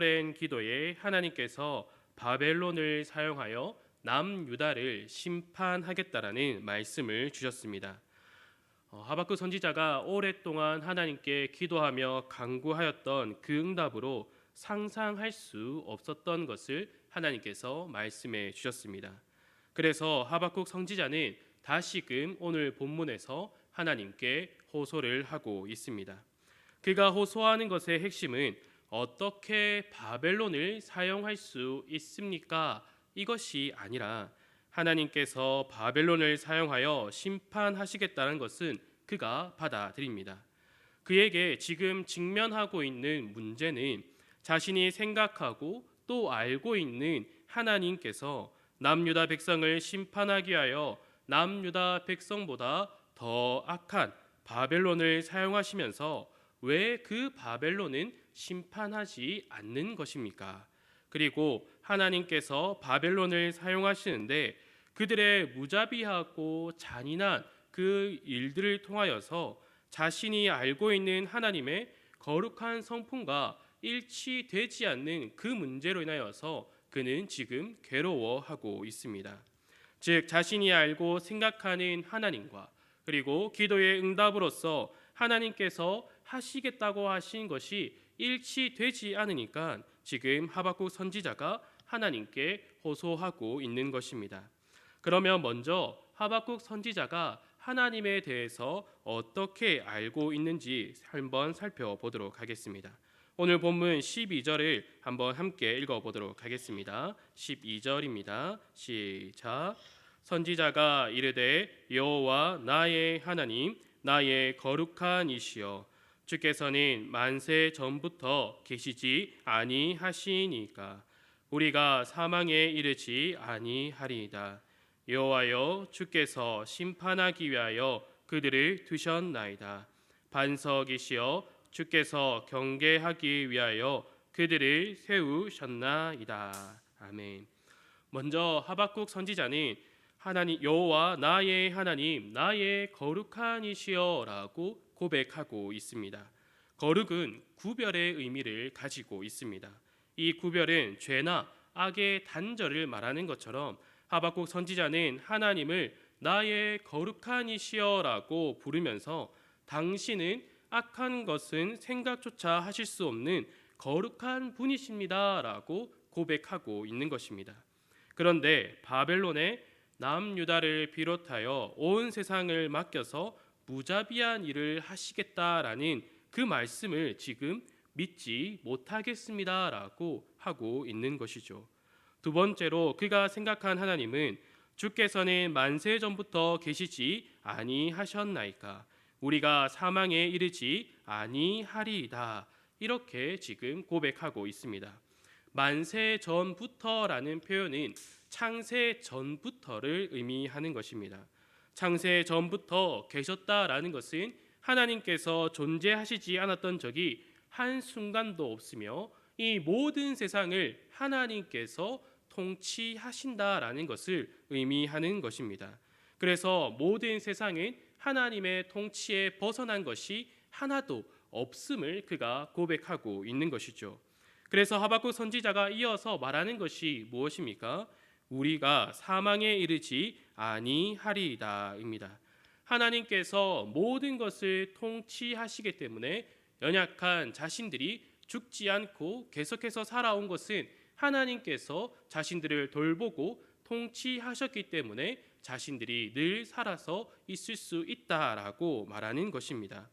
오랜 기도에 하나님께서 바벨론을 사용하여 남유다를 심판하겠다라는 말씀을 주셨습니다. 하박국 선지자가 오랫동안 하나님께 기도하며 간구하였던 그 응답으로 상상할 수 없었던 것을 하나님께서 말씀해 주셨습니다. 그래서 하박국 선지자는 다시금 오늘 본문에서 하나님께 호소를 하고 있습니다. 그가 호소하는 것의 핵심은 어떻게 바벨론을 사용할 수 있습니까? 이것이 아니라 하나님께서 바벨론을 사용하여 심판하시겠다는 것은 그가 받아들입니다. 그에게 지금 직면하고 있는 문제는 자신이 생각하고 또 알고 있는 하나님께서 남유다 백성을 심판하기 위하여 남유다 백성보다 더 악한 바벨론을 사용하시면서 왜 그 바벨론은 심판하지 않는 것입니까? 그리고 하나님께서 바벨론을 사용하시는데 그들의 무자비하고 잔인한 그 일들을 통하여서 자신이 알고 있는 하나님의 거룩한 성품과 일치되지 않는 그 문제로 인하여서 그는 지금 괴로워하고 있습니다. 즉 자신이 알고 생각하는 하나님과 그리고 기도의 응답으로서 하나님께서 하시겠다고 하신 것이 일치되지 않으니까 지금 하박국 선지자가 하나님께 호소하고 있는 것입니다. 그러면 먼저 하박국 선지자가 하나님에 대해서 어떻게 알고 있는지 한번 살펴보도록 하겠습니다. 오늘 본문 12절을 한번 함께 읽어보도록 하겠습니다. 12절입니다. 시작. 선지자가 이르되 여호와 나의 하나님 나의 거룩한 이시여 주께서는 만세 전부터 계시지 아니하시니까 우리가 사망에 이르지 아니하리이다. 여호와여 주께서 심판하기 위하여 그들을 두셨나이다. 반석이시여 주께서 경계하기 위하여 그들을 세우셨나이다. 아멘. 먼저 하박국 선지자는 하나님 여호와 나의 하나님 나의 거룩한 이시여라고 고백하고 있습니다. 거룩은 구별의 의미를 가지고 있습니다. 이 구별은 죄나 악의 단절을 말하는 것처럼 하박국 선지자는 하나님을 나의 거룩한 이시여라고 부르면서 당신은 악한 것은 생각조차 하실 수 없는 거룩한 분이십니다라고 고백하고 있는 것입니다. 그런데 바벨론의 남유다를 비롯하여 온 세상을 맡겨서 무자비한 일을 하시겠다라는 그 말씀을 지금 믿지 못하겠습니다라고 하고 있는 것이죠. 두 번째로 그가 생각한 하나님은 주께서는 만세 전부터 계시지 아니하셨나이까 우리가 사망에 이르지 아니하리이다. 이렇게 지금 고백하고 있습니다. 만세 전부터라는 표현은 창세 전부터를 의미하는 것입니다. 창세 전부터 계셨다라는 것은 하나님께서 존재하시지 않았던 적이 한순간도 없으며 이 모든 세상을 하나님께서 통치하신다라는 것을 의미하는 것입니다. 그래서 모든 세상은 하나님의 통치에 벗어난 것이 하나도 없음을 그가 고백하고 있는 것이죠. 그래서 하박국 선지자가 이어서 말하는 것이 무엇입니까? 우리가 사망에 이르지 아니하리이다입니다. 하나님께서 모든 것을 통치하시기 때문에 연약한 자신들이 죽지 않고 계속해서 살아온 것은 하나님께서 자신들을 돌보고 통치하셨기 때문에 자신들이 늘 살아서 있을 수 있다라고 말하는 것입니다.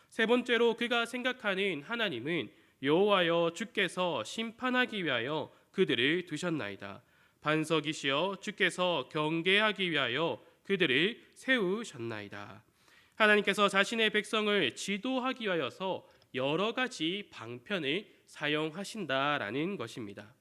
세 번째로 그가 생각하는 하나님은 여호와여 주께서 심판하기 위하여 그들을 두셨나이다. 반석이시여 주께서 경계하기 위하여 그들을 세우셨나이다. 하나님께서 자신의 백성을 지도하기 위하여서 여러 가지 방편을 사용하신다라는 것입니다.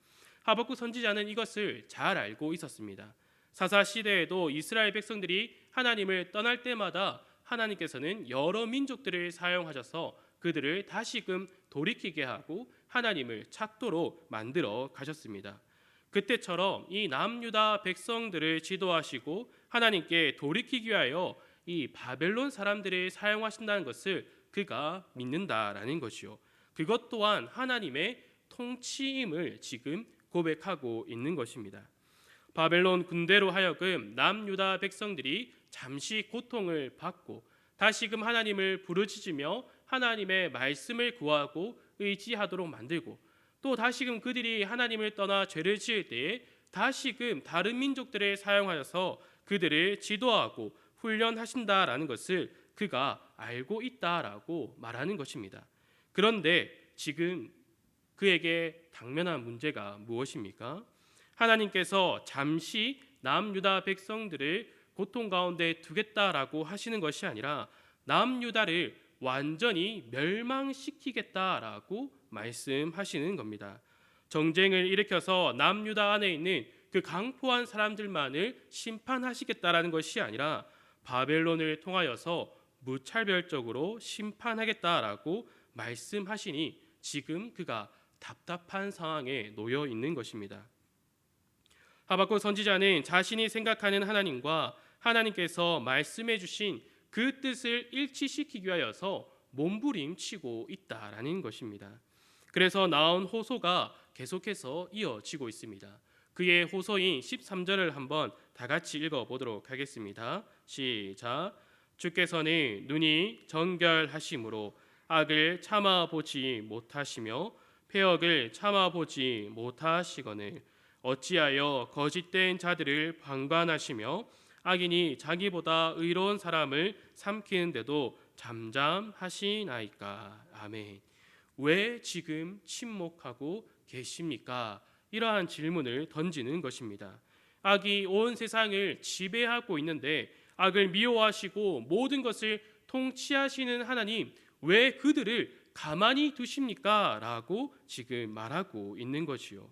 하박국 선지자는 이것을 잘 알고 있었습니다. 사사 시대에도 이스라엘 백성들이 하나님을 떠날 때마다 하나님께서는 여러 민족들을 사용하셔서 그들을 다시금 돌이키게 하고 하나님을 찾도록 만들어 가셨습니다. 그때처럼 이 남유다 백성들을 지도하시고 하나님께 돌이키기 위하여 이 바벨론 사람들을 사용하신다는 것을 그가 믿는다라는 것이요. 그것 또한 하나님의 통치임을 지금 고백하고 있는 것입니다. 바벨론 군대로 하여금 남유다 백성들이 잠시 고통을 받고 다시금 하나님을 부르짖으며 하나님의 말씀을 구하고 의지하도록 만들고, 또 다시금 그들이 하나님을 떠나 죄를 지을 때에 다시금 다른 민족들을 사용하여서 그들을 지도하고 훈련하신다라는 것을 그가 알고 있다라고 말하는 것입니다. 그런데 지금 그에게 당면한 문제가 무엇입니까? 하나님께서 잠시 남유다 백성들을 고통 가운데 두겠다라고 하시는 것이 아니라 남유다를 완전히 멸망시키겠다라고 말씀하시는 겁니다. 정쟁을 일으켜서 남유다 안에 있는 그 강포한 사람들만을 심판하시겠다라는 것이 아니라 바벨론을 통하여서 무차별적으로 심판하겠다라고 말씀하시니 지금 그가 답답한 상황에 놓여 있는 것입니다. 하박국 선지자는 자신이 생각하는 하나님과 하나님께서 말씀해 주신 그 뜻을 일치시키기 위하여서 몸부림치고 있다라는 것입니다. 그래서 나온 호소가 계속해서 이어지고 있습니다. 그의 호소인 13절을 한번 다 같이 읽어보도록 하겠습니다. 시작. 주께서는 눈이 정결하심으로 악을 참아보지 못하시며 패역을 참아보지 못하시거늘 어찌하여 거짓된 자들을 방관하시며 악인이 자기보다 의로운 사람을 삼키는데도 잠잠하시나이까. 아멘. 왜 지금 침묵하고 계십니까? 이러한 질문을 던지는 것입니다. 악이 온 세상을 지배하고 있는데 악을 미워하시고 모든 것을 통치하시는 하나님, 왜 그들을 가만히 두십니까? 라고 지금 말하고 있는 것이요.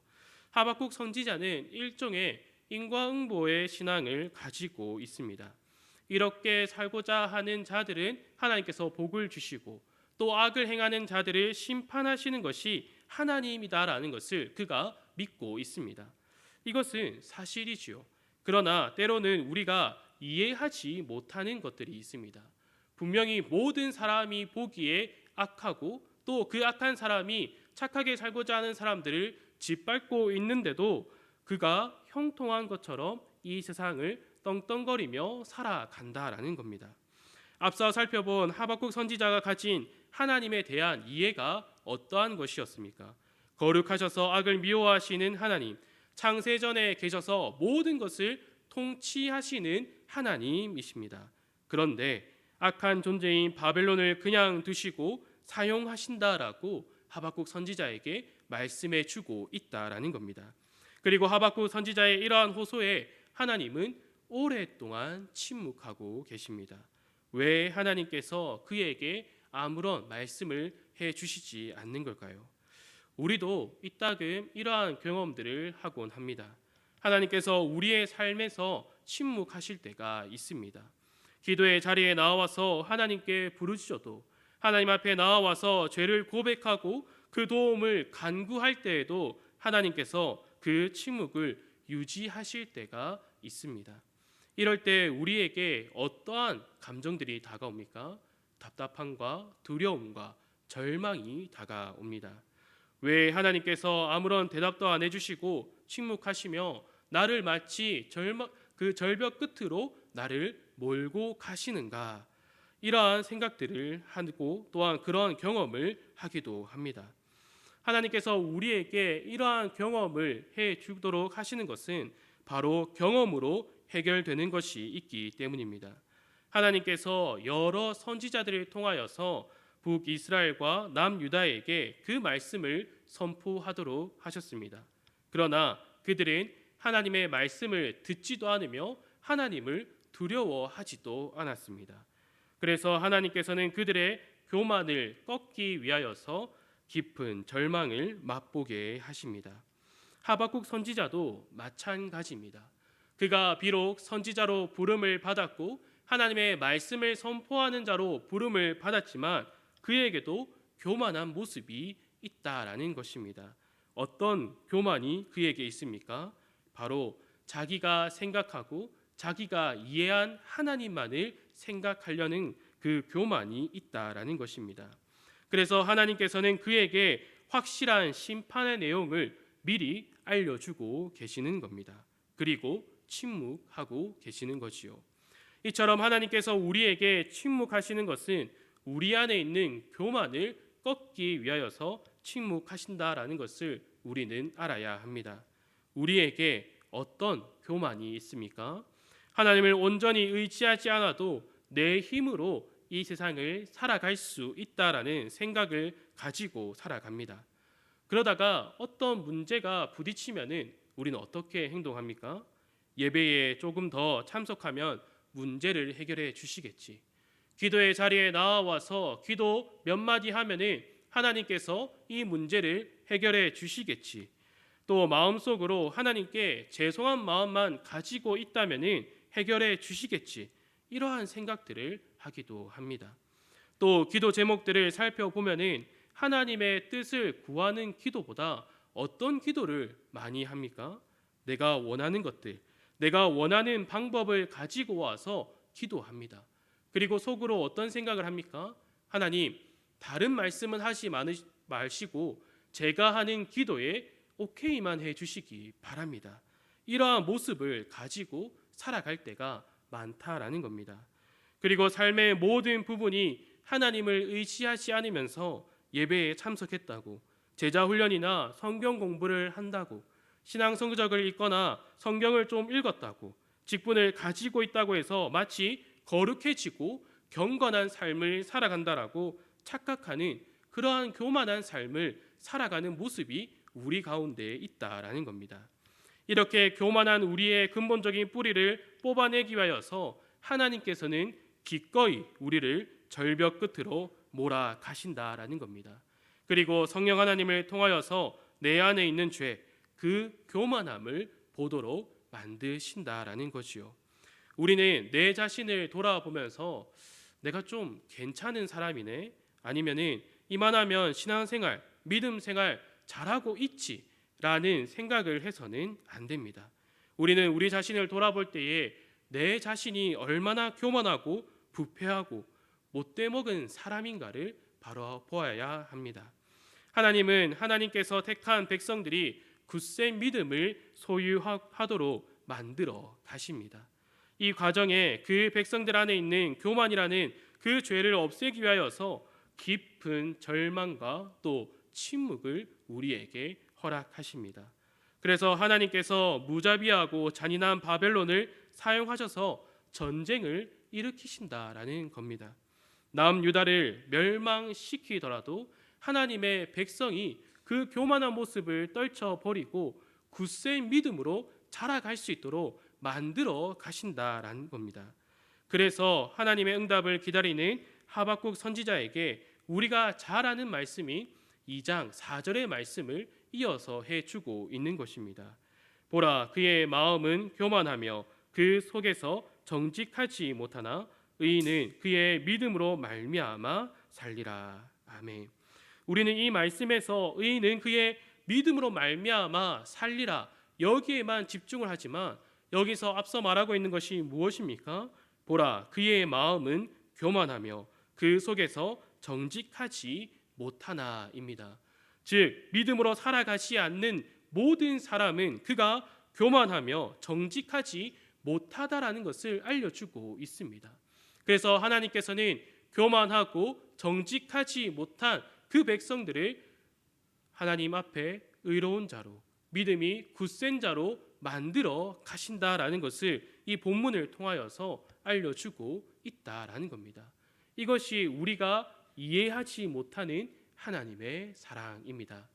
하박국 선지자는 일종의 인과응보의 신앙을 가지고 있습니다. 이렇게 살고자 하는 자들은 하나님께서 복을 주시고 또 악을 행하는 자들을 심판하시는 것이 하나님이다라는 것을 그가 믿고 있습니다. 이것은 사실이지요. 그러나 때로는 우리가 이해하지 못하는 것들이 있습니다. 분명히 모든 사람이 보기에 악하고 또 그 악한 사람이 착하게 살고자 하는 사람들을 짓밟고 있는데도 그가 형통한 것처럼 이 세상을 떵떵거리며 살아간다라는 겁니다. 앞서 살펴본 하박국 선지자가 가진 하나님에 대한 이해가 어떠한 것이었습니까? 거룩하셔서 악을 미워하시는 하나님, 창세전에 계셔서 모든 것을 통치하시는 하나님이십니다. 그런데 악한 존재인 바벨론을 그냥 두시고 사용하신다라고 하박국 선지자에게 말씀해 주고 있다라는 겁니다. 그리고 하박국 선지자의 이러한 호소에 하나님은 오랫동안 침묵하고 계십니다. 왜 하나님께서 그에게 아무런 말씀을 해 주시지 않는 걸까요? 우리도 이따금 이러한 경험들을 하곤 합니다. 하나님께서 우리의 삶에서 침묵하실 때가 있습니다. 기도의 자리에 나와서 하나님께 부르짖어도, 하나님 앞에 나와서 죄를 고백하고 그 도움을 간구할 때에도 하나님께서 그 침묵을 유지하실 때가 있습니다. 이럴 때 우리에게 어떠한 감정들이 다가옵니까? 답답함과 두려움과 절망이 다가옵니다. 왜 하나님께서 아무런 대답도 안 해주시고 침묵하시며 나를 마치 그 절벽 끝으로 나를 몰고 가시는가? 이러한 생각들을 하고 또한 그러한 경험을 하기도 합니다. 하나님께서 우리에게 이러한 경험을 해 주도록 하시는 것은 바로 경험으로 해결되는 것이 있기 때문입니다. 하나님께서 여러 선지자들을 통하여서 북이스라엘과 남유다에게 그 말씀을 선포하도록 하셨습니다. 그러나 그들은 하나님의 말씀을 듣지도 않으며 하나님을 두려워하지도 않았습니다. 그래서 하나님께서는 그들의 교만을 꺾기 위하여서 깊은 절망을 맛보게 하십니다. 하박국 선지자도 마찬가지입니다. 그가 비록 선지자로 부름을 받았고 하나님의 말씀을 선포하는 자로 부름을 받았지만 그에게도 교만한 모습이 있다라는 것입니다. 어떤 교만이 그에게 있습니까? 바로 자기가 생각하고 자기가 이해한 하나님만을 생각하려는 그 교만이 있다라는 것입니다. 그래서 하나님께서는 그에게 확실한 심판의 내용을 미리 알려주고 계시는 겁니다. 그리고 침묵하고 계시는 거지요. 이처럼 하나님께서 우리에게 침묵하시는 것은 우리 안에 있는 교만을 꺾기 위하여서 침묵하신다라는 것을 우리는 알아야 합니다. 우리에게 어떤 교만이 있습니까? 하나님을 온전히 의지하지 않아도 내 힘으로 이 세상을 살아갈 수 있다라는 생각을 가지고 살아갑니다. 그러다가 어떤 문제가 부딪히면은 우리는 어떻게 행동합니까? 예배에 조금 더 참석하면 문제를 해결해 주시겠지. 기도의 자리에 나와서 기도 몇 마디 하면은 하나님께서 이 문제를 해결해 주시겠지. 또 마음속으로 하나님께 죄송한 마음만 가지고 있다면은 해결해 주시겠지. 이러한 생각들을 하기도 합니다. 또 기도 제목들을 살펴보면은 하나님의 뜻을 구하는 기도보다 어떤 기도를 많이 합니까? 내가 원하는 것들, 내가 원하는 방법을 가지고 와서 기도합니다. 그리고 속으로 어떤 생각을 합니까? 하나님, 다른 말씀은 하지 마시고 제가 하는 기도에 오케이만 해주시기 바랍니다. 이러한 모습을 가지고 살아갈 때가 많다라는 겁니다. 그리고 삶의 모든 부분이 하나님을 의지하지 않으면서 예배에 참석했다고, 제자 훈련이나 성경 공부를 한다고, 신앙 성적을 읽거나 성경을 좀 읽었다고, 직분을 가지고 있다고 해서 마치 거룩해지고 경건한 삶을 살아간다라고 착각하는 그러한 교만한 삶을 살아가는 모습이 우리 가운데 있다라는 겁니다. 이렇게 교만한 우리의 근본적인 뿌리를 뽑아내기 위하여서 하나님께서는 기꺼이 우리를 절벽 끝으로 몰아가신다라는 겁니다. 그리고 성령 하나님을 통하여서 내 안에 있는 죄, 그 교만함을 보도록 만드신다라는 것이요. 우리는 내 자신을 돌아보면서 내가 좀 괜찮은 사람이네, 아니면은 이만하면 신앙생활, 믿음 생활 잘하고 있지라는 생각을 해서는 안 됩니다. 우리는 우리 자신을 돌아볼 때에 내 자신이 얼마나 교만하고 부패하고 못돼 먹은 사람인가를 바로 보아야 합니다. 하나님은 하나님께서 택한 백성들이 굳센 믿음을 소유하도록 만들어 가십니다. 이 과정에 그 백성들 안에 있는 교만이라는 그 죄를 없애기 위하여서 깊은 절망과 또 침묵을 우리에게 허락하십니다. 그래서 하나님께서 무자비하고 잔인한 바벨론을 사용하셔서 전쟁을 일으키신다라는 겁니다. 남유다를 멸망시키더라도 하나님의 백성이 그 교만한 모습을 떨쳐버리고 굳센 믿음으로 자라갈 수 있도록 만들어 가신다라는 겁니다. 그래서 하나님의 응답을 기다리는 하박국 선지자에게 우리가 잘 아는 말씀인 2장 4절의 말씀을 이어서 해주고 있는 것입니다. 보라, 그의 마음은 교만하며 그 속에서 정직하지 못하나 의인은 그의 믿음으로 말미암아 살리라. 아멘. 우리는 이 말씀에서 의인은 그의 믿음으로 말미암아 살리라, 여기에만 집중을 하지만 여기서 앞서 말하고 있는 것이 무엇입니까? 보라, 그의 마음은 교만하며 그 속에서 정직하지 못하나입니다. 즉 믿음으로 살아가지 않는 모든 사람은 그가 교만하며 정직하지 못하다라는 것을 알려주고 있습니다. 그래서 하나님께서는 교만하고 정직하지 못한 그 백성들을 하나님 앞에 의로운 자로, 믿음이 굳센 자로 만들어 가신다라는 것을 이 본문을 통하여서 알려주고 있다라는 겁니다. 이것이 우리가 이해하지 못하는 하나님의 사랑입니다.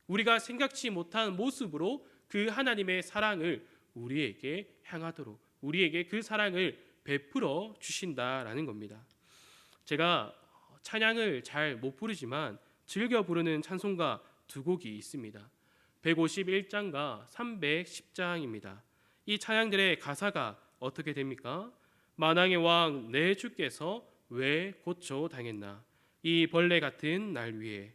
우리가 생각지 못한 모습으로 그 하나님의 사랑을 우리에게 향하도록, 우리에게 그 사랑을 베풀어 주신다라는 겁니다. 제가 찬양을 잘 못 부르지만 즐겨 부르는 찬송가 두 곡이 있습니다. 151장과 310장입니다. 이 찬양들의 가사가 어떻게 됩니까? 만왕의 왕 내 주께서 왜 고초 당했나, 이 벌레 같은 날 위에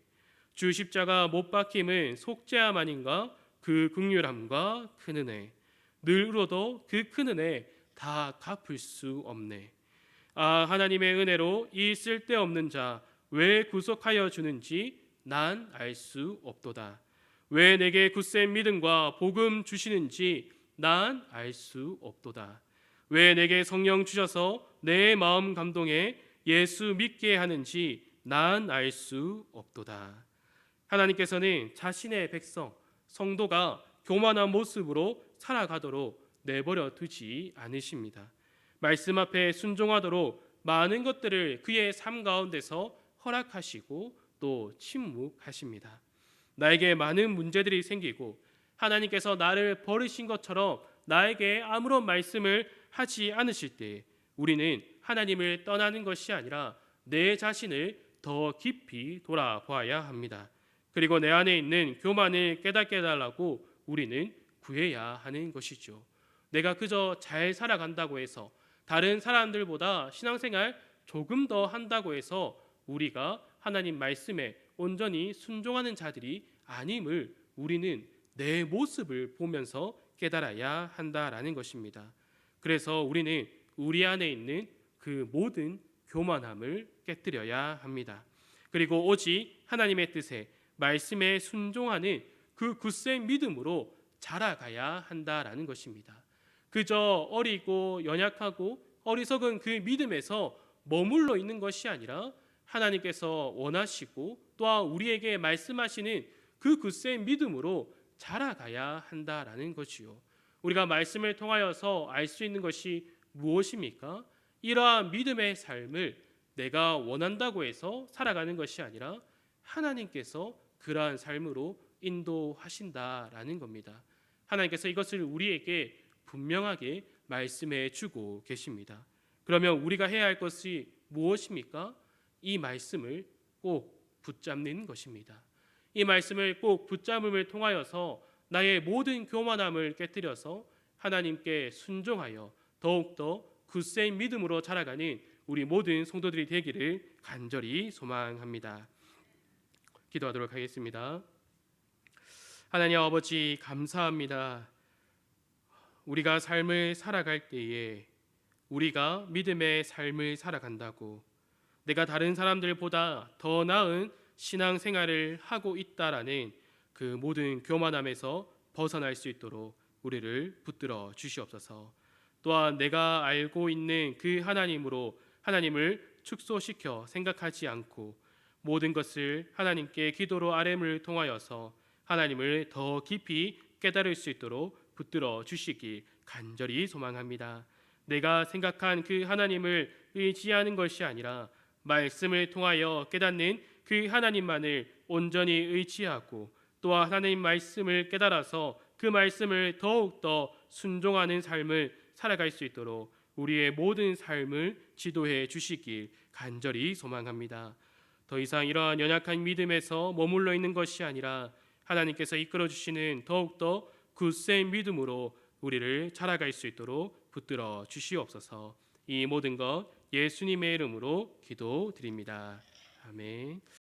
주 십자가 못 박힘은 속죄함 아닌가, 그 긍휼함과 큰 은혜 늘 울어도 그 큰 은혜 다 갚을 수 없네. 아, 하나님의 은혜로 이 쓸데없는 자 왜 구속하여 주는지 난 알 수 없도다. 왜 내게 굳센 믿음과 복음 주시는지 난 알 수 없도다. 왜 내게 성령 주셔서 내 마음 감동에 예수 믿게 하는지 난 알 수 없도다. 하나님께서는 자신의 백성, 성도가 교만한 모습으로 살아가도록 내버려 두지 않으십니다. 말씀 앞에 순종하도록 많은 것들을 그의 삶 가운데서 허락하시고 또 침묵하십니다. 나에게 많은 문제들이 생기고 하나님께서 나를 버리신 것처럼 나에게 아무런 말씀을 하지 않으실 때 우리는 하나님을 떠나는 것이 아니라 내 자신을 더 깊이 돌아보아야 합니다. 그리고 내 안에 있는 교만을 깨닫게 해달라고 우리는 구해야 하는 것이죠. 내가 그저 잘 살아간다고 해서 다른 사람들보다 신앙생활 조금 더 한다고 해서 우리가 하나님 말씀에 온전히 순종하는 자들이 아님을 우리는 내 모습을 보면서 깨달아야 한다라는 것입니다. 그래서 우리는 우리 안에 있는 그 모든 교만함을 깨뜨려야 합니다. 그리고 오직 하나님의 뜻에 말씀에 순종하는 그 굳센 믿음으로 자라가야 한다라는 것입니다. 그저 어리고 연약하고 어리석은 그 믿음에서 머물러 있는 것이 아니라 하나님께서 원하시고 또한 우리에게 말씀하시는 그 굳센 믿음으로 자라가야 한다라는 것이요. 우리가 말씀을 통하여서 알 수 있는 것이 무엇입니까? 이러한 믿음의 삶을 내가 원한다고 해서 살아가는 것이 아니라 하나님께서 그러한 삶으로 인도하신다라는 겁니다. 하나님께서 이것을 우리에게 분명하게 말씀해 주고 계십니다. 그러면 우리가 해야 할 것이 무엇입니까? 이 말씀을 꼭 붙잡는 것입니다. 이 말씀을 꼭 붙잡음을 통하여서 나의 모든 교만함을 깨뜨려서 하나님께 순종하여 더욱더 굳센 믿음으로 자라가는 우리 모든 성도들이 되기를 간절히 소망합니다. 기도하도록 하겠습니다. 하나님 아버지 감사합니다. 우리가 삶을 살아갈 때에 우리가 믿음의 삶을 살아간다고 내가 다른 사람들보다 더 나은 신앙생활을 하고 있다라는 그 모든 교만함에서 벗어날 수 있도록 우리를 붙들어 주시옵소서. 또한 내가 알고 있는 그 하나님으로 하나님을 축소시켜 생각하지 않고 모든 것을 하나님께 기도로 아뢰음을 통하여서 하나님을 더 깊이 깨달을 수 있도록 붙들어 주시기 간절히 소망합니다. 내가 생각한 그 하나님을 의지하는 것이 아니라 말씀을 통하여 깨닫는 그 하나님만을 온전히 의지하고 또한 하나님 말씀을 깨달아서 그 말씀을 더욱더 순종하는 삶을 살아갈 수 있도록 우리의 모든 삶을 지도해 주시길 간절히 소망합니다. 더 이상 이러한 연약한 믿음에서 머물러 있는 것이 아니라 하나님께서 이끌어 주시는 더욱더 굳센 믿음으로 우리를 자라갈 수 있도록 붙들어 주시옵소서. 이 모든 것 예수님의 이름으로 기도드립니다. 아멘.